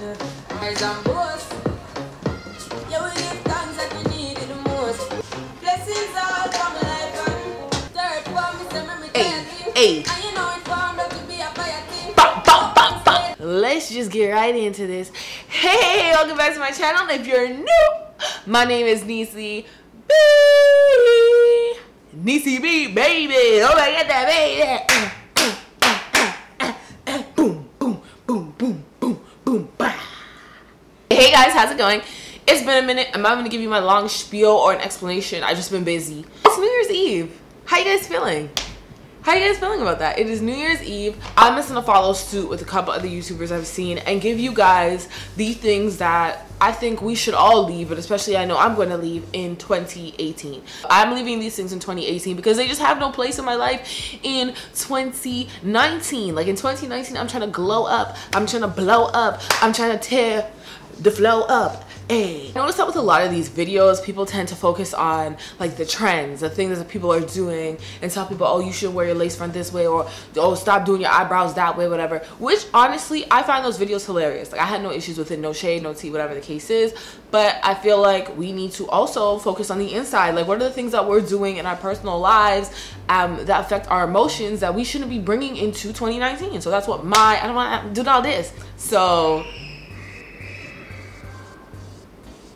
Eyes and boast. Yeah, we give thanks that we need it the most. Blessings all from life and third one, we say me Hey. And you know it formed up to be a fire thing. Let's just get right into this. Hey, welcome back to my channel. If you're new, my name is Niecy B. Niecy B, baby. Oh my god, that baby. Boom, boom, boom, boom, boom, boom, bah. Hey guys, how's it going? It's been a minute. I'm not going to give you my long spiel or an explanation. I've just been busy. It's New Year's Eve. How you guys feeling? How you guys feeling about that? It is New Year's Eve. I'm just gonna follow suit with a couple other YouTubers I've seen and give you guys the things that I think we should all leave, but especially I know I'm going to leave in 2018. I'm leaving these things in 2018 because they just have no place in my life in 2019. Like in 2019, I'm trying to glow up. I'm trying to blow up. I'm trying to tear the flow up. Hey. Notice that with a lot of these videos, people tend to focus on like the trends, the things that people are doing, and tell people, oh, you should wear your lace front this way, or oh, stop doing your eyebrows that way, whatever. Which honestly, I find those videos hilarious. Like I had no issues with it, no shade, no tea, whatever the case is. But I feel like we need to also focus on the inside. Like what are the things that we're doing in our personal lives that affect our emotions that we shouldn't be bringing into 2019? So that's what I don't want to do all this. So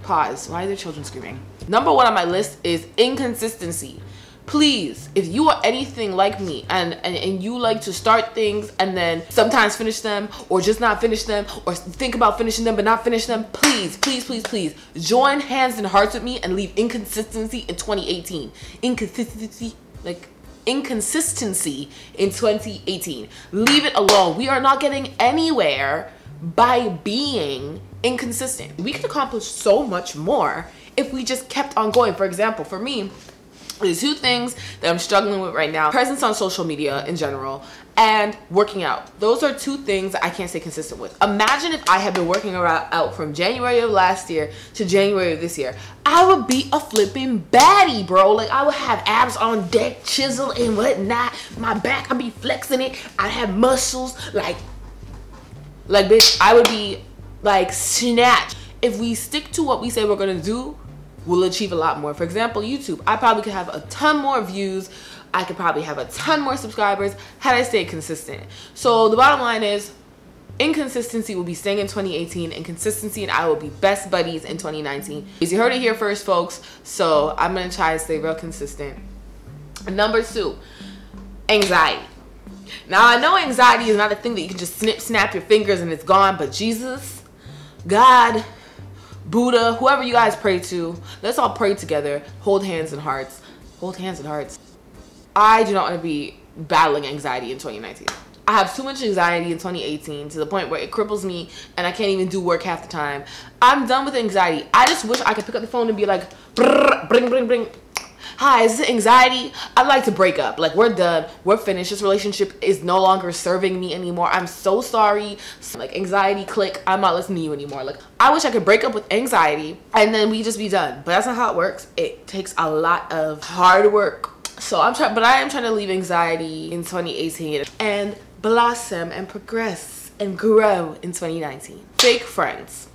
pause. Why are there children screaming? Number one on my list is inconsistency. Please, if you are anything like me and you like to start things and then sometimes finish them or just not finish them or think about finishing them but not finish them, please, please, please, please join hands and hearts with me and leave inconsistency in 2018. Inconsistency in 2018. Leave it alone. We are not getting anywhere by being inconsistent. We could accomplish so much more if we just kept on going. For example, for me, there's two things that I'm struggling with right now: presence on social media in general and working out. Those are two things that I can't stay consistent with. Imagine if I had been working out from January of last year to January of this year. I would be a flipping baddie, bro. Like I would have abs on deck, chisel and whatnot. My back, I'd be flexing it. I'd have muscles like bitch, I would be like snatched. If we stick to what we say we're gonna do, we'll achieve a lot more. For example, YouTube, I probably could have a ton more views. I could probably have a ton more subscribers had I stayed consistent. So the bottom line is inconsistency will be staying in 2018 and consistency and I will be best buddies in 2019. You heard it here first, folks. So I'm gonna try to stay real consistent. Number two, anxiety. Now, I know anxiety is not a thing that you can just snap your fingers and it's gone, but Jesus, God, Buddha, whoever you guys pray to, let's all pray together. Hold hands and hearts. Hold hands and hearts. I do not want to be battling anxiety in 2019. I have too much anxiety in 2018 to the point where it cripples me and I can't even do work half the time. I'm done with anxiety. I just wish I could pick up the phone and be like, bring, bring, bring. Hi, is this anxiety? I'd like to break up. Like, we're done. We're finished. This relationship is no longer serving me anymore. I'm so sorry. Like, anxiety, click. I'm not listening to you anymore. Like, I wish I could break up with anxiety and then we just be done. But that's not how it works. It takes a lot of hard work. So I am trying to leave anxiety in 2018 and blossom and progress and grow in 2019. Fake friends.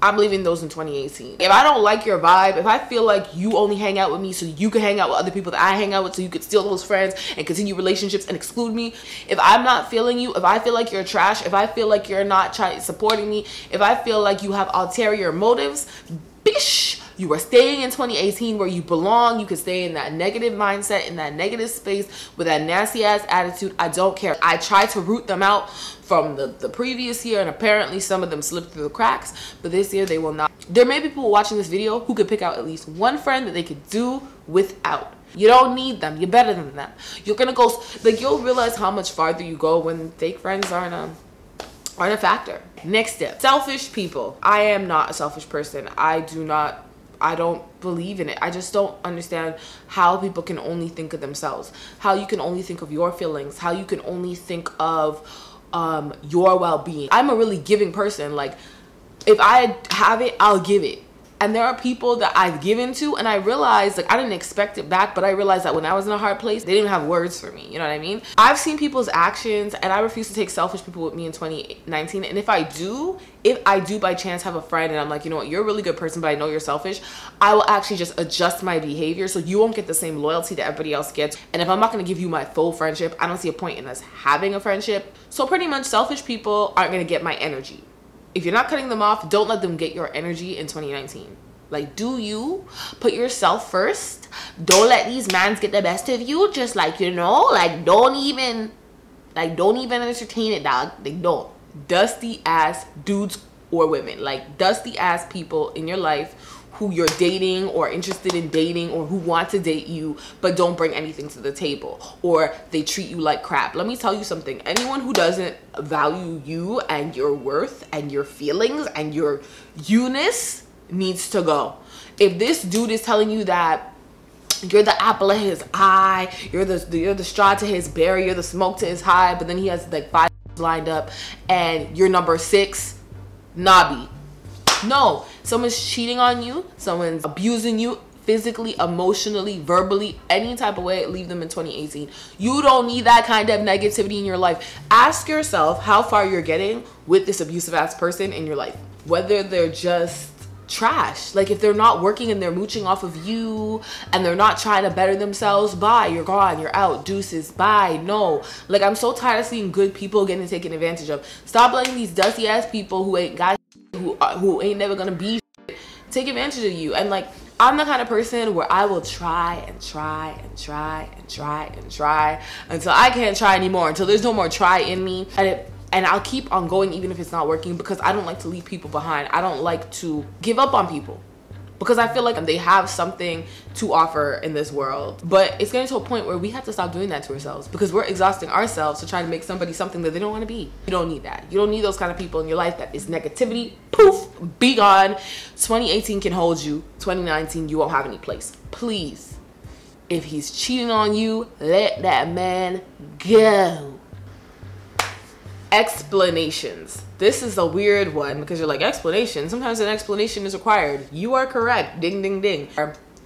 I'm leaving those in 2018. If I don't like your vibe, if I feel like you only hang out with me so you can hang out with other people that I hang out with so you could steal those friends and continue relationships and exclude me, if I'm not feeling you, if I feel like you're trash, if I feel like you're not supporting me, if I feel like you have ulterior motives, bish, you are staying in 2018 where you belong. You can stay in that negative mindset, in that negative space with that nasty ass attitude. I don't care. I tried to root them out from the previous year and apparently some of them slipped through the cracks, but this year they will not. There may be people watching this video who could pick out at least one friend that they could do without. You don't need them. You're better than them. You're gonna go, like, you'll realize how much farther you go when fake friends aren't a factor. Next step, selfish people. I am not a selfish person. I don't believe in it. I just don't understand how people can only think of themselves, how you can only think of your feelings, how you can only think of your well-being. I'm a really giving person. Like, if I have it, I'll give it. And there are people that I've given to, and I realized, like, I didn't expect it back, but I realized that when I was in a hard place, they didn't have words for me. You know what I mean? I've seen people's actions, and I refuse to take selfish people with me in 2019. And if I do by chance have a friend and I'm like, you know what, you're a really good person, but I know you're selfish, I will actually just adjust my behavior so you won't get the same loyalty that everybody else gets. And if I'm not going to give you my full friendship, I don't see a point in us having a friendship. So pretty much selfish people aren't going to get my energy. If you're not cutting them off, don't let them get your energy in 2019. Like, do you put yourself first? Don't let these mans get the best of you. Just like, you know, like, don't even entertain it, dog. Like, don't. Dusty ass dudes or women, like dusty ass people in your life who you're dating or interested in dating or who want to date you but don't bring anything to the table, or they treat you like crap. Let me tell you something. Anyone who doesn't value you and your worth and your feelings and your you-ness needs to go. If this dude is telling you that you're the apple of his eye, you're the straw to his berry, you're the smoke to his high, but then he has like 5 lined up and you're number 6, Nobby. No, someone's cheating on you, someone's abusing you physically, emotionally, verbally, any type of way, leave them in 2018. You don't need that kind of negativity in your life. Ask yourself how far you're getting with this abusive ass person in your life. Whether they're just trash, like if they're not working and they're mooching off of you and they're not trying to better themselves, bye, you're gone, you're out, deuces, bye. No, like I'm so tired of seeing good people getting taken advantage of. Stop letting these dusty ass people who ain't got who ain't never gonna be take advantage of you. And like, I'm the kind of person where I will try and try and try and try and try until I can't try anymore, until there's no more try in me. And I'll keep on going even if it's not working, because I don't like to leave people behind. I don't like to give up on people because I feel like they have something to offer in this world. But it's getting to a point where we have to stop doing that to ourselves, because we're exhausting ourselves to try to make somebody something that they don't want to be. You don't need that. You don't need those kind of people in your life. That is negativity. Poof, be gone. 2018 can hold you. 2019, you won't have any place. Please, if he's cheating on you, let that man go. Explanations. This is a weird one because you're like, explanation? Sometimes an explanation is required. You are correct. Ding, ding, ding.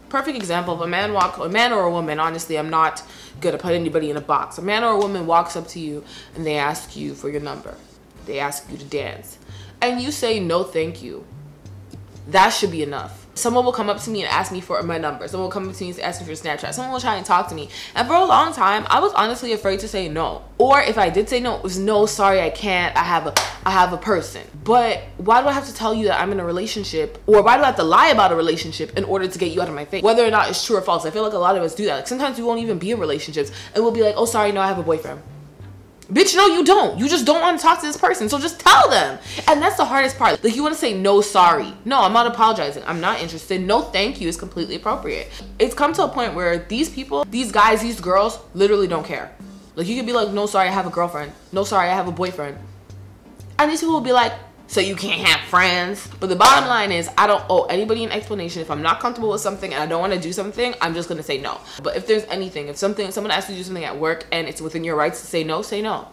Perfect example of a man or a woman. Honestly, I'm not gonna put anybody in a box. A man or a woman walks up to you and they ask you for your number. They ask you to dance. And you say, no, thank you. That should be enough. Someone will come up to me and ask me for my number. Someone will come up to me and ask me for Snapchat. Someone will try and talk to me. And for a long time, I was honestly afraid to say no. Or if I did say no, it was no, sorry, I can't. I have a person. But why do I have to tell you that I'm in a relationship? Or why do I have to lie about a relationship in order to get you out of my face? Whether or not it's true or false. I feel like a lot of us do that. Like sometimes we won't even be in relationships and we'll be like, oh, sorry, no, I have a boyfriend. Bitch, no, you don't. You just don't want to talk to this person. So just tell them. And that's the hardest part. Like, you want to say no, sorry. No, I'm not apologizing. I'm not interested. No, thank you is completely appropriate. It's come to a point where these people, these guys, these girls literally don't care. Like, you could be like, no, sorry, I have a girlfriend. No, sorry, I have a boyfriend. And these people will be like, so you can't have friends. But the bottom line is, I don't owe anybody an explanation. If I'm not comfortable with something and I don't want to do something, I'm just going to say no. But if there's anything, if someone asks you to do something at work and it's within your rights to say no, say no.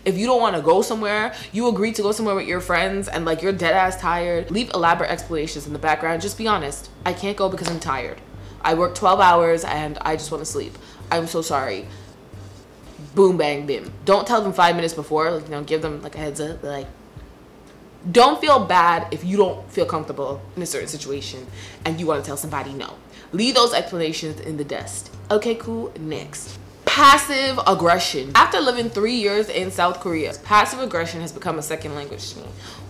If you don't want to go somewhere, you agree to go somewhere with your friends and like you're dead ass tired, leave elaborate explanations in the background. Just be honest. I can't go because I'm tired. I work 12 hours and I just want to sleep. I'm so sorry. Boom, bang, bim. Don't tell them 5 minutes before. Like, you know, give them like a heads up. Like, don't feel bad if you don't feel comfortable in a certain situation and you want to tell somebody no. Leave those explanations in the dust. Okay, cool. Next. Passive aggression. After living 3 years in South Korea, passive aggression has become a second language to me.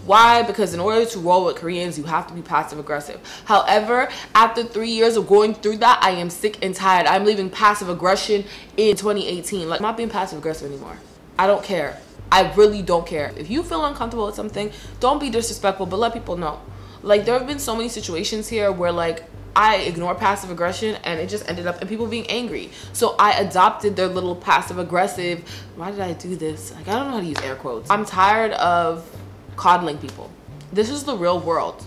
Why? Because in order to roll with Koreans, you have to be passive aggressive. However, after 3 years of going through that, I am sick and tired. I'm leaving passive aggression in 2018. Like, I'm not being passive aggressive anymore. I don't care. I really don't care. If you feel uncomfortable with something, don't be disrespectful, but let people know. Like, there have been so many situations here where like I ignore passive aggression and it just ended up in people being angry. So I adopted their little passive aggressive. Why did I do this? Like, I don't know how to use air quotes. I'm tired of coddling people. This is the real world.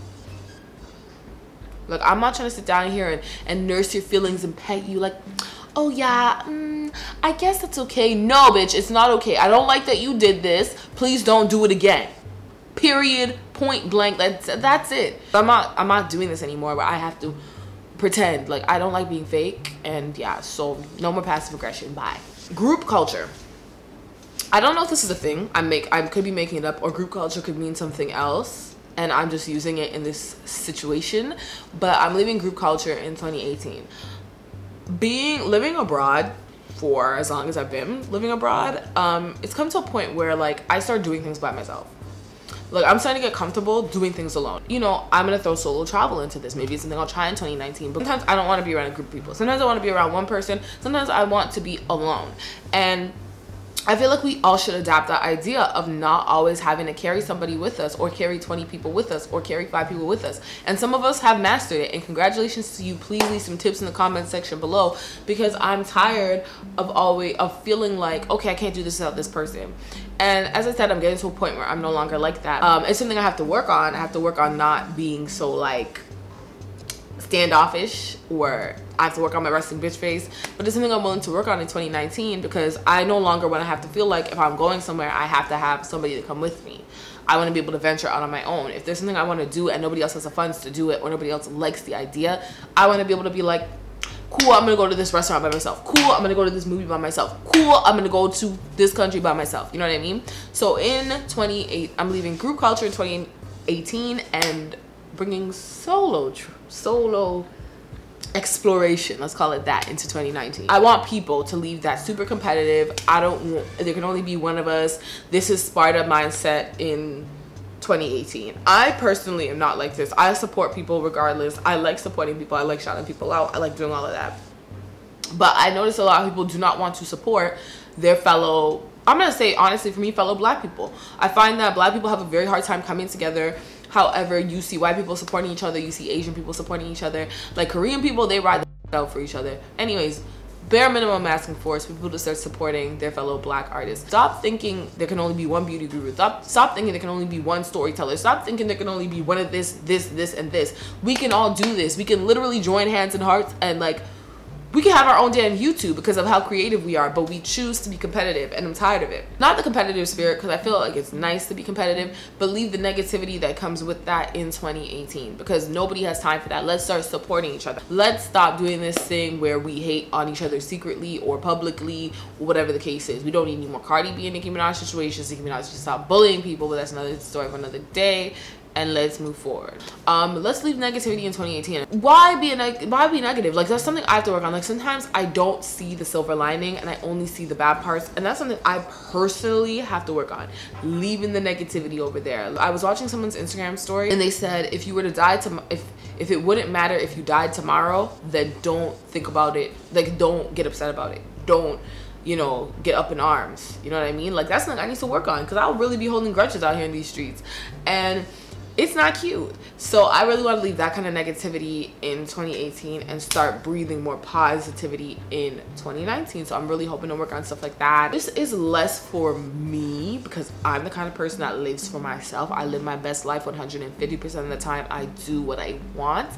Like, I'm not trying to sit down here and nurse your feelings and pet you like, oh yeah, I guess that's okay. No, bitch, it's not okay. I don't like that you did this. Please don't do it again. Period. Point blank. That's it. I'm not doing this anymore, but I have to pretend. Like, I don't like being fake. And yeah, so no more passive aggression. Bye. Group culture. I don't know if this is a thing. I could be making it up, or group culture could mean something else, and I'm just using it in this situation. But I'm leaving group culture in 2018. Living abroad for as long as I've been living abroad, it's come to a point where like I start doing things by myself. Like, I'm starting to get comfortable doing things alone. You know, I'm gonna throw solo travel into this. Maybe it's something I'll try in 2019, but sometimes I don't want to be around a group of people. Sometimes I want to be around one person. Sometimes I want to be alone. And I feel like we all should adapt that idea of not always having to carry somebody with us, or carry 20 people with us, or carry 5 people with us. And some of us have mastered it, and congratulations to you. Please leave some tips in the comment section below, because I'm tired of feeling like, okay, I can't do this without this person. And as I said, I'm getting to a point where I'm no longer like that. It's something I have to work on. I have to work on not being so like standoffish, or I have to work on my resting bitch face. But it's something I'm willing to work on in 2019, because I no longer want to have to feel like if I'm going somewhere, I have to have somebody to come with me. I want to be able to venture out on my own. If there's something I want to do and nobody else has the funds to do it, or nobody else likes the idea, I want to be able to be like, cool, I'm gonna go to this restaurant by myself. Cool, I'm gonna go to this movie by myself. Cool, I'm gonna go to this country by myself. You know what I mean? So in 28, I'm leaving group culture in 2018 and bringing solo exploration, let's call it that, into 2019. I want people to leave that super competitive, there can only be one of us, this is Sparta mindset in 2018. I personally am not like this. I support people regardless. I like supporting people. I like shouting people out. I like doing all of that. But I notice a lot of people do not want to support their fellow, I'm gonna say honestly, for me, fellow black people. I find that black people have a very hard time coming together. However, you see white people supporting each other, you see Asian people supporting each other, like Korean people, they ride the out for each other. Anyways, bare minimum I'm asking for is for people to start supporting their fellow black artists. Stop thinking there can only be one beauty guru. Stop thinking there can only be one storyteller. Stop thinking there can only be one of this, and this. We can all do this. We can literally join hands and hearts, and like, we can have our own damn YouTube because of how creative we are, but we choose to be competitive, and I'm tired of it. Not the competitive spirit, because I feel like it's nice to be competitive, but leave the negativity that comes with that in 2018, because nobody has time for that. Let's start supporting each other. Let's stop doing this thing where we hate on each other secretly or publicly, or whatever the case is. We don't need any more Cardi B and Nicki Minaj situations. Nicki Minaj should stop bullying people, but that's another story for another day. And let's move forward. Let's leave negativity in 2018. Why be negative? Like, that's something I have to work on. Like, sometimes I don't see the silver lining and I only see the bad parts, and that's something I personally have to work on, leaving the negativity over there. I was watching someone's Instagram story, and they said if you were to die if it wouldn't matter if you died tomorrow, then don't think about it. Like, don't get upset about it. Don't, you know, get up in arms. You know what I mean? Like, that's something I need to work on, because I'll really be holding grudges out here in these streets, and it's not cute. So I really want to leave that kind of negativity in 2018 and start breathing more positivity in 2019. So I'm really hoping to work on stuff like that. This is less for me, because I'm the kind of person that lives for myself. I live my best life 150% of the time. I do what I want.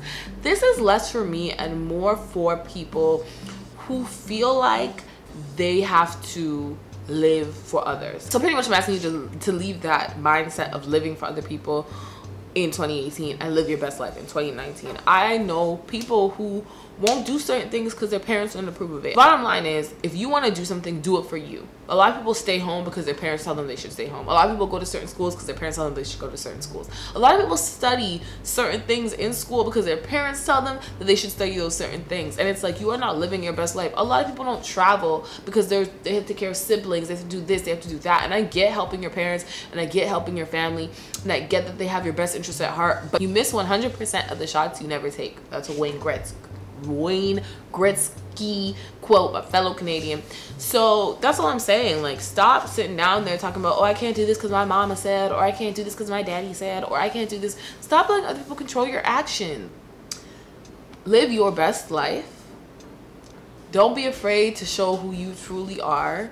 This is less for me and more for people who feel like they have to live for others. So pretty much I'm asking you to leave that mindset of living for other people in 2018 and live your best life in 2019. I know people who won't do certain things because their parents don't approve of it. Bottom line is, if you want to do something, do it for you. A lot of people stay home because their parents tell them they should stay home. A lot of people go to certain schools because their parents tell them they should go to certain schools. A lot of people study certain things in school because their parents tell them that they should study those certain things. And it's like, you are not living your best life. A lot of people don't travel because they have to take care of siblings. They have to do this, they have to do that. And I get helping your parents, and I get helping your family, and I get that they have your best interests at heart, but you miss 100% of the shots you never take. That's a Wayne Gretzky quote, a fellow Canadian. So that's all I'm saying. Like, stop sitting down there talking about, oh, I can't do this because my mama said, or I can't do this because my daddy said, or I can't do this. Stop letting other people control your action. Live your best life. Don't be afraid to show who you truly are.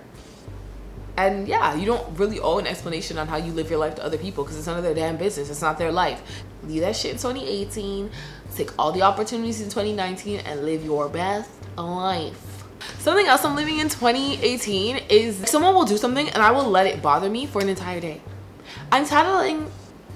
And yeah, you don't really owe an explanation on how you live your life to other people, because it's none of their damn business. It's not their life. Leave that shit in 2018. Take all the opportunities in 2019 and live your best life. Something else I'm living in 2018 is someone will do something and I will let it bother me for an entire day. I'm titling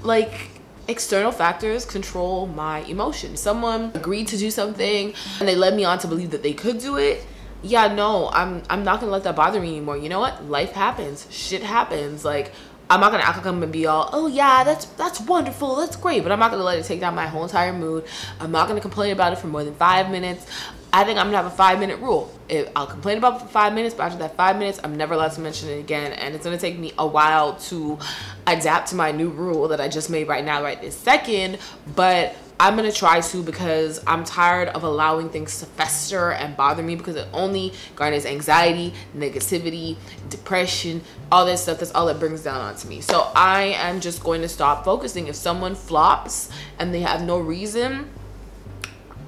like external factors control my emotions. Someone agreed to do something and they led me on to believe that they could do it. Yeah, no, I'm not gonna let that bother me anymore. You know what? Life happens. Shit happens. Like, I'm not gonna act like I'm gonna be all, oh yeah, that's wonderful, that's great, but I'm not gonna let it take down my whole entire mood. I'm not gonna complain about it for more than 5 minutes. I think I'm gonna have a 5-minute rule. I'll complain about it for 5 minutes, but after that 5 minutes, I'm never allowed to mention it again. And it's gonna take me a while to adapt to my new rule that I just made right now, right this second. But I'm gonna try to, because I'm tired of allowing things to fester and bother me, because it only garners anxiety, negativity, depression, all this stuff. That's all it brings down onto me. So I am just going to stop focusing. If someone flops and they have no reason,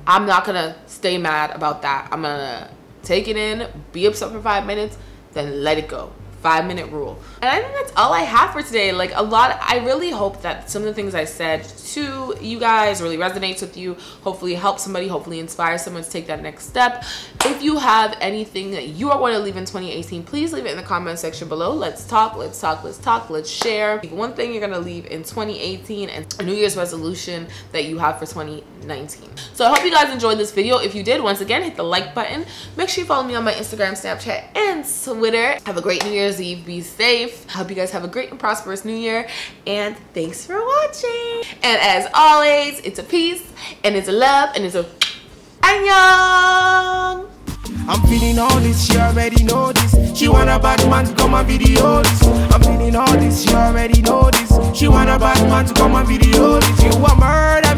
I'm not gonna stay mad about that. I'm gonna take it in, be upset for 5 minutes, then let it go. 5-minute rule. And I think that's all I have for today. Like, I really hope that some of the things I said to you guys really resonates with you. Hopefully help somebody, hopefully inspire someone to take that next step. If you have anything that you are going to leave in 2018, please leave it in the comment section below. Let's talk, let's talk, let's talk, let's share. One thing you're gonna leave in 2018 and a New Year's resolution that you have for 2019. So I hope you guys enjoyed this video. If you did, once again, hit the like button. Make sure you follow me on my Instagram, Snapchat, and Twitter. Have a great New Year's Eve. Be safe. I hope you guys have a great and prosperous new year, and thanks for watching. And as always, it's a peace, and it's a love, and it's a annyeong. I'm feeling all this, she already know this. She want a bad man to come and video this. I'm feeling all this, she already know this. She want a bad man to come and video this. You a murder.